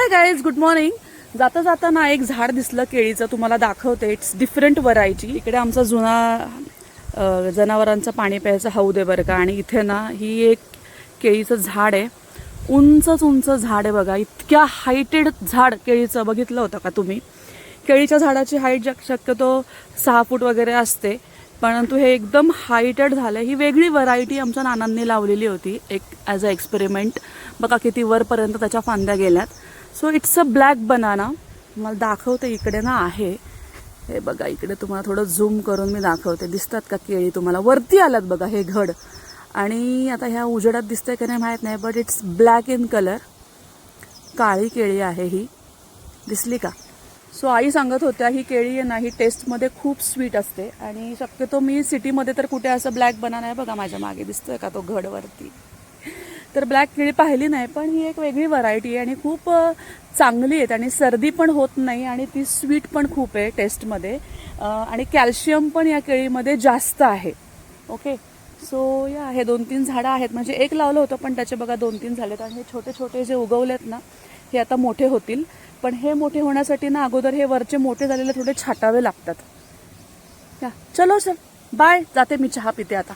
Hi guys, good morning. जाता जाता ना एक झाड दिसलं केळीचं, तुम्हाला दाखवते. It's different variety. इकडे आमचा जुना जनावरांचं पाणी प्यायचं हौद आहे बरं का. आणि इथे ना ही एक केळीचं झाड आहे. उंचच उंच झाड आहे बघा. इतक्या हायटेड झाड केळीचं बघितलं होतं का तुम्ही? केळीच्या झाडाची हाईट शक्यतो 6 फूट वगैरे असते, परंतु हे एकदम हायटेड झालं. ही वेगळी व्हरायटी आमच्या नानांनी लावलेली होती एक ॲज अ एक्सपेरिमेंट. बघा किती वरपर्यंत त्याच्या फांद्या गेल्यात. So it's a black banana. मला दाखवते, इकडे ना आहे हे बघा. इकडे तुम्हाला थोडं झूम करून मी दाखवते. दिसतात का केळी तुम्हाला? वरती आल्यात बघा हे घड. आणि आता ह्या उजेडात दिसतंय का नाही माहीत नाही, but it's black in colour. काळी केळी आहे ही. दिसली का? सो आई सांगत होत्या ही केळी आहे ना, ही टेस्टमध्ये खूप स्वीट असते. आणि शक्यतो मी सिटीमध्ये तर कुठे असं ब्लॅक बनाना आहे बघा माझ्या मागे दिसतोय का तो घडवरती, तर ब्लॅक केळी पाहिली नाही. पण ही एक वेगळी व्हरायटी आहे आणि खूप चांगली आहे. आणि सर्दी पण होत नाही आणि ती स्वीट पण खूप आहे टेस्टमध्ये. आणि कॅल्शियम पण या केळीमध्ये जास्त आहे. ओके, सो या हे 2-3 झाडं आहेत. म्हणजे एक लावलं होतं पण त्याचे बघा 2-3 झालेत. आणि हे छोटे छोटे जे उगवलेत ना, हे आता मोठे होतील. पण हे मोठे होण्यासाठी ना अगोदर हे वरचे मोठे झालेले थोडे छाटावे लागतात. या चलो सर, बाय. जाते मी, चहा पिते आता.